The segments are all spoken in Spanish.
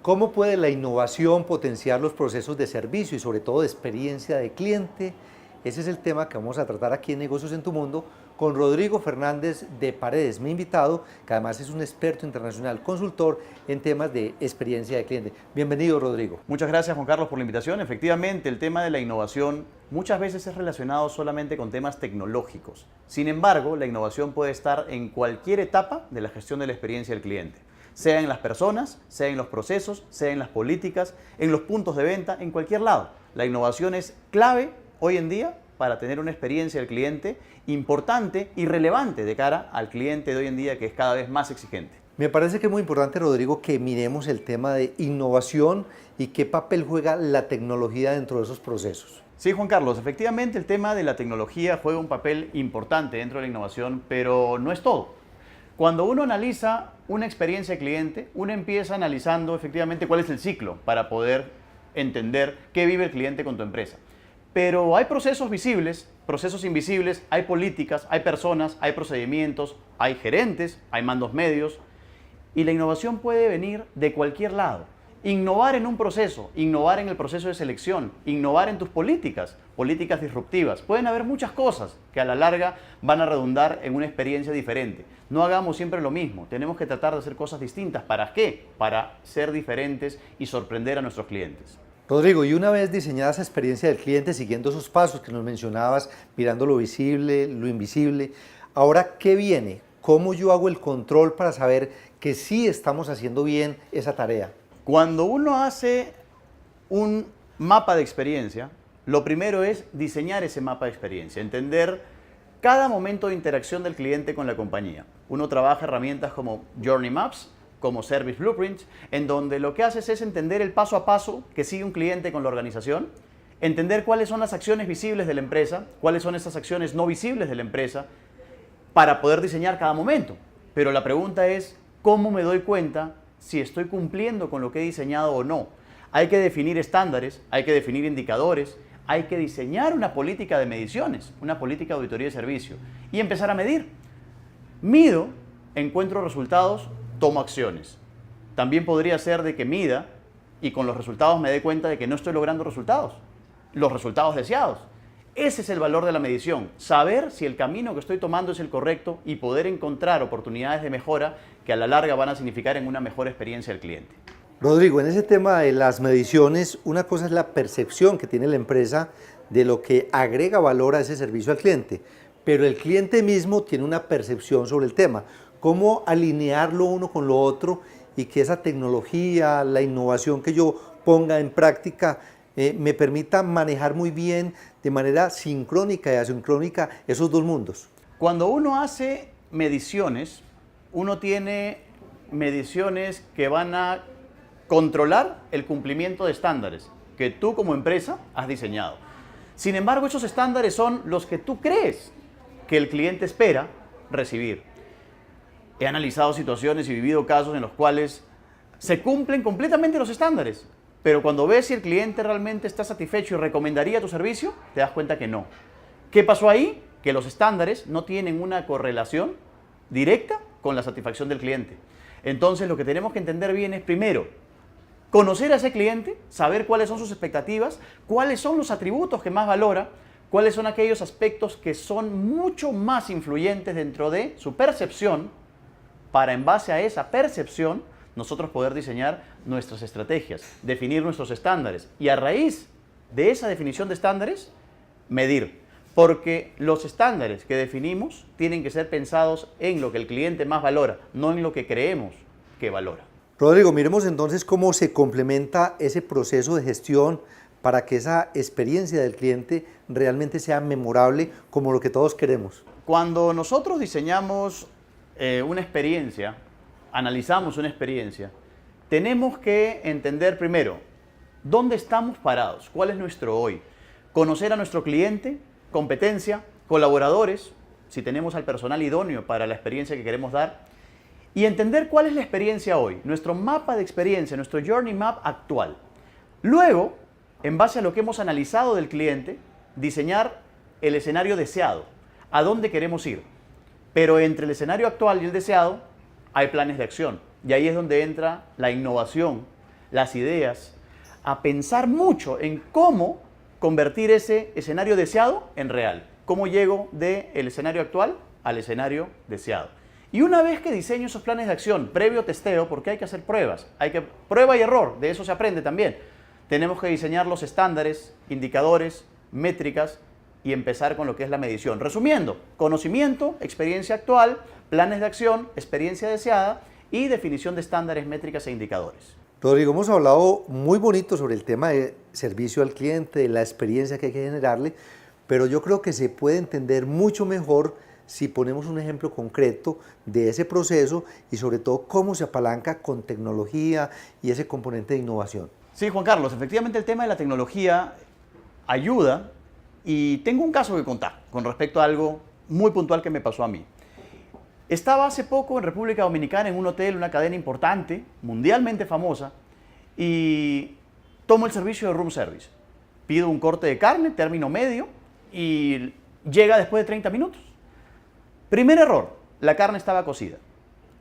¿Cómo puede la innovación potenciar los procesos de servicio y sobre todo de experiencia de cliente? Ese es el tema que vamos a tratar aquí en Negocios en tu Mundo con Rodrigo Fernández de Paredes, mi invitado, que además es un experto internacional consultor en temas de experiencia de cliente. Bienvenido, Rodrigo. Muchas gracias, Juan Carlos, por la invitación. Efectivamente, el tema de la innovación muchas veces es relacionado solamente con temas tecnológicos. Sin embargo, la innovación puede estar en cualquier etapa de la gestión de la experiencia del cliente, sea en las personas, sea en los procesos, sea en las políticas, en los puntos de venta, en cualquier lado. La innovación es clave hoy en día para tener una experiencia del cliente importante y relevante de cara al cliente de hoy en día, que es cada vez más exigente. Me parece que es muy importante, Rodrigo, que miremos el tema de innovación y qué papel juega la tecnología dentro de esos procesos. Sí, Juan Carlos, efectivamente el tema de la tecnología juega un papel importante dentro de la innovación, pero no es todo. Cuando uno analiza una experiencia de cliente, uno empieza analizando efectivamente cuál es el ciclo para poder entender qué vive el cliente con tu empresa. Pero hay procesos visibles, procesos invisibles, hay políticas, hay personas, hay procedimientos, hay gerentes, hay mandos medios. Y la innovación puede venir de cualquier lado. Innovar en un proceso, innovar en el proceso de selección, innovar en tus políticas, políticas disruptivas. Pueden haber muchas cosas que a la larga van a redundar en una experiencia diferente. No hagamos siempre lo mismo, tenemos que tratar de hacer cosas distintas. ¿Para qué? Para ser diferentes y sorprender a nuestros clientes. Rodrigo, y una vez diseñada esa experiencia del cliente, siguiendo esos pasos que nos mencionabas, mirando lo visible, lo invisible, ahora, ¿qué viene? ¿Cómo yo hago el control para saber que sí estamos haciendo bien esa tarea? Cuando uno hace un mapa de experiencia, lo primero es diseñar ese mapa de experiencia, entender cada momento de interacción del cliente con la compañía. Uno trabaja herramientas como Journey Maps, como Service Blueprints, en donde lo que haces es entender el paso a paso que sigue un cliente con la organización, entender cuáles son las acciones visibles de la empresa, cuáles son esas acciones no visibles de la empresa, para poder diseñar cada momento. Pero la pregunta es, ¿cómo me doy cuenta si estoy cumpliendo con lo que he diseñado o no? Hay que definir estándares, hay que definir indicadores, hay que diseñar una política de mediciones, una política de auditoría de servicio y empezar a medir. Mido, encuentro resultados, tomo acciones. También podría ser de que mida y con los resultados me dé cuenta de que no estoy logrando los resultados deseados. Ese es el valor de la medición, saber si el camino que estoy tomando es el correcto y poder encontrar oportunidades de mejora que a la larga van a significar en una mejor experiencia del cliente. Rodrigo, en ese tema de las mediciones, una cosa es la percepción que tiene la empresa de lo que agrega valor a ese servicio al cliente, pero el cliente mismo tiene una percepción sobre el tema. ¿Cómo alinearlo uno con lo otro y que esa tecnología, la innovación que yo ponga en práctica me permita manejar muy bien de manera sincrónica y asincrónica esos dos mundos? Cuando uno hace mediciones, uno tiene mediciones que van a controlar el cumplimiento de estándares que tú como empresa has diseñado. Sin embargo, esos estándares son los que tú crees que el cliente espera recibir. He analizado situaciones y vivido casos en los cuales se cumplen completamente los estándares, pero cuando ves si el cliente realmente está satisfecho y recomendaría tu servicio, te das cuenta que no. ¿Qué pasó ahí? Que los estándares no tienen una correlación directa con la satisfacción del cliente. Entonces, lo que tenemos que entender bien es, primero, conocer a ese cliente, saber cuáles son sus expectativas, cuáles son los atributos que más valora, cuáles son aquellos aspectos que son mucho más influyentes dentro de su percepción, para en base a esa percepción nosotros poder diseñar nuestras estrategias, definir nuestros estándares y a raíz de esa definición de estándares, medir. Porque los estándares que definimos tienen que ser pensados en lo que el cliente más valora, no en lo que creemos que valora. Rodrigo, miremos entonces cómo se complementa ese proceso de gestión para que esa experiencia del cliente realmente sea memorable como lo que todos queremos. Cuando nosotros diseñamos una experiencia, analizamos una experiencia, tenemos que entender primero dónde estamos parados, cuál es nuestro hoy, conocer a nuestro cliente, competencia, colaboradores, si tenemos al personal idóneo para la experiencia que queremos dar, y entender cuál es la experiencia hoy, nuestro mapa de experiencia, nuestro Journey Map actual. Luego, en base a lo que hemos analizado del cliente, diseñar el escenario deseado, a dónde queremos ir. Pero entre el escenario actual y el deseado hay planes de acción. Y ahí es donde entra la innovación, las ideas, a pensar mucho en cómo convertir ese escenario deseado en real. ¿Cómo llego del escenario actual al escenario deseado? Y una vez que diseño esos planes de acción, previo testeo, porque hay que hacer pruebas, prueba y error, de eso se aprende también. Tenemos que diseñar los estándares, indicadores, métricas y empezar con lo que es la medición. Resumiendo, conocimiento, experiencia actual, planes de acción, experiencia deseada y definición de estándares, métricas e indicadores. Rodrigo, hemos hablado muy bonito sobre el tema de servicio al cliente, de la experiencia que hay que generarle, pero yo creo que se puede entender mucho mejor si ponemos un ejemplo concreto de ese proceso y sobre todo cómo se apalanca con tecnología y ese componente de innovación. Sí, Juan Carlos, efectivamente el tema de la tecnología ayuda y tengo un caso que contar con respecto a algo muy puntual que me pasó a mí. Estaba hace poco en República Dominicana en un hotel, una cadena importante, mundialmente famosa, y tomo el servicio de room service. Pido un corte de carne, término medio, y llega después de 30 minutos. Primer error, la carne estaba cocida.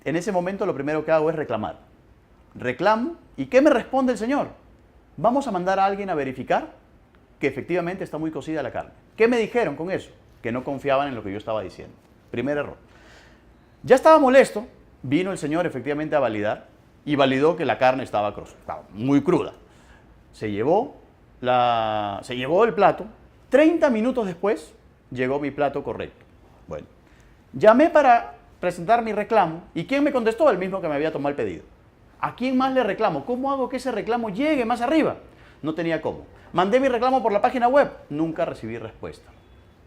En ese momento lo primero que hago es reclamar. Reclamo, ¿y qué me responde el señor? Vamos a mandar a alguien a verificar que efectivamente está muy cocida la carne. ¿Qué me dijeron con eso? Que no confiaban en lo que yo estaba diciendo. Primer error. Ya estaba molesto, vino el señor efectivamente a validar y validó que la carne estaba muy cruda. Se llevó el plato. 30 minutos después llegó mi plato correcto. Bueno, llamé para presentar mi reclamo y ¿quién me contestó? El mismo que me había tomado el pedido. ¿A quién más le reclamo? ¿Cómo hago que ese reclamo llegue más arriba? No tenía cómo. Mandé mi reclamo por la página web. Nunca recibí respuesta.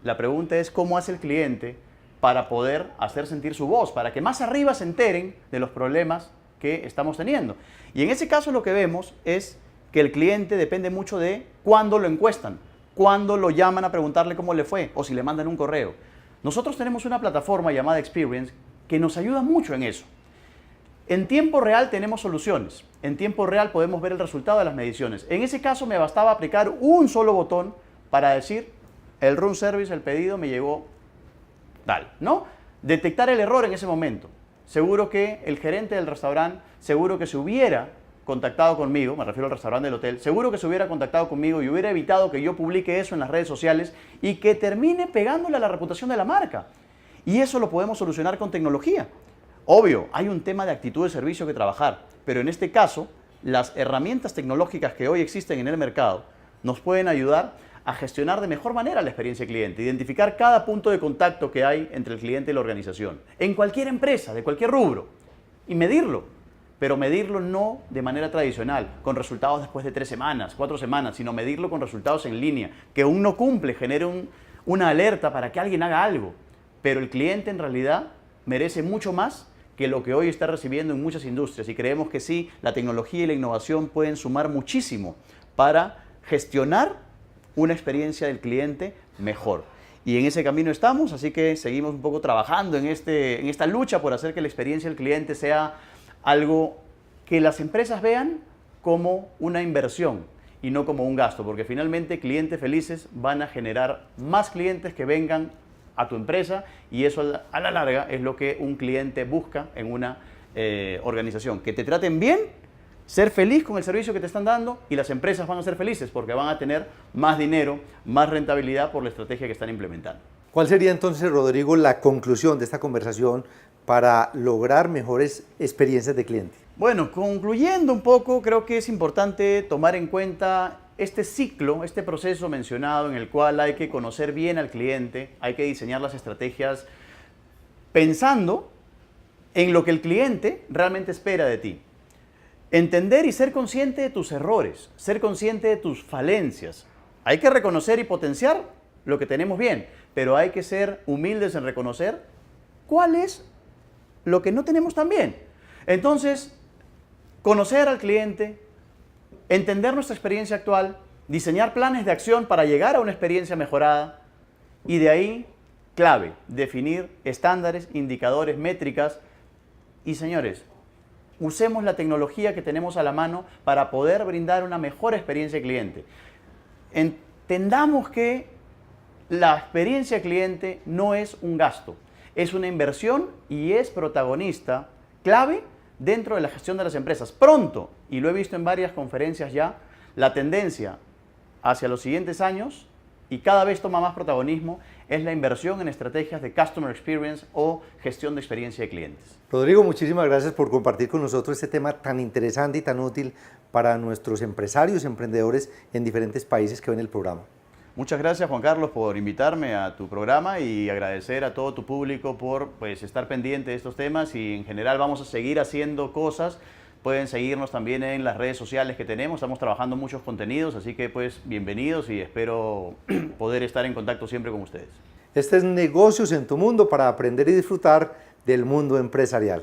La pregunta es cómo hace el cliente para poder hacer sentir su voz, para que más arriba se enteren de los problemas que estamos teniendo. Y en ese caso lo que vemos es que el cliente depende mucho de cuándo lo encuestan, cuándo lo llaman a preguntarle cómo le fue o si le mandan un correo. Nosotros tenemos una plataforma llamada Experience que nos ayuda mucho en eso. En tiempo real tenemos soluciones. En tiempo real podemos ver el resultado de las mediciones. En ese caso me bastaba aplicar un solo botón para decir el room service, el pedido me llegó tal, ¿no? Detectar el error en ese momento. Seguro que el gerente del restaurante, seguro que se hubiera contactado conmigo, me refiero al restaurante del hotel, seguro que se hubiera contactado conmigo y hubiera evitado que yo publique eso en las redes sociales y que termine pegándole a la reputación de la marca. Y eso lo podemos solucionar con tecnología. Obvio, hay un tema de actitud de servicio que trabajar, pero en este caso, las herramientas tecnológicas que hoy existen en el mercado nos pueden ayudar a gestionar de mejor manera la experiencia cliente, identificar cada punto de contacto que hay entre el cliente y la organización, en cualquier empresa, de cualquier rubro, y medirlo, pero medirlo no de manera tradicional, con resultados después de 3 semanas, 4 semanas, sino medirlo con resultados en línea, que uno cumple, genere una alerta para que alguien haga algo, pero el cliente en realidad merece mucho más que lo que hoy está recibiendo en muchas industrias, y creemos que sí, la tecnología y la innovación pueden sumar muchísimo para gestionar una experiencia del cliente mejor. Y en ese camino estamos, así que seguimos un poco trabajando en esta lucha por hacer que la experiencia del cliente sea algo que las empresas vean como una inversión y no como un gasto, porque finalmente clientes felices van a generar más clientes que vengan a tu empresa y eso a la larga es lo que un cliente busca en una organización, que te traten bien, ser feliz con el servicio que te están dando y las empresas van a ser felices porque van a tener más dinero, más rentabilidad por la estrategia que están implementando. ¿Cuál sería entonces, Rodrigo, la conclusión de esta conversación para lograr mejores experiencias de cliente? Bueno, concluyendo un poco, creo que es importante tomar en cuenta este ciclo, este proceso mencionado en el cual hay que conocer bien al cliente, hay que diseñar las estrategias pensando en lo que el cliente realmente espera de ti. Entender y ser consciente de tus errores, ser consciente de tus falencias. Hay que reconocer y potenciar lo que tenemos bien, pero hay que ser humildes en reconocer cuál es lo que no tenemos tan bien. Entonces, conocer al cliente, entender nuestra experiencia actual, diseñar planes de acción para llegar a una experiencia mejorada y de ahí, clave, definir estándares, indicadores, métricas y, señores, usemos la tecnología que tenemos a la mano para poder brindar una mejor experiencia cliente. Entendamos que la experiencia cliente no es un gasto, es una inversión y es protagonista clave dentro de la gestión de las empresas. Pronto, y lo he visto en varias conferencias ya, la tendencia hacia los siguientes años, y cada vez toma más protagonismo, es la inversión en estrategias de Customer Experience o gestión de experiencia de clientes. Rodrigo, muchísimas gracias por compartir con nosotros este tema tan interesante y tan útil para nuestros empresarios y emprendedores en diferentes países que ven el programa. Muchas gracias, Juan Carlos, por invitarme a tu programa y agradecer a todo tu público por estar pendiente de estos temas, y en general vamos a seguir haciendo cosas. Pueden seguirnos también en las redes sociales que tenemos, estamos trabajando muchos contenidos, así que bienvenidos y espero poder estar en contacto siempre con ustedes. Este es Negocios en tu Mundo para aprender y disfrutar del mundo empresarial.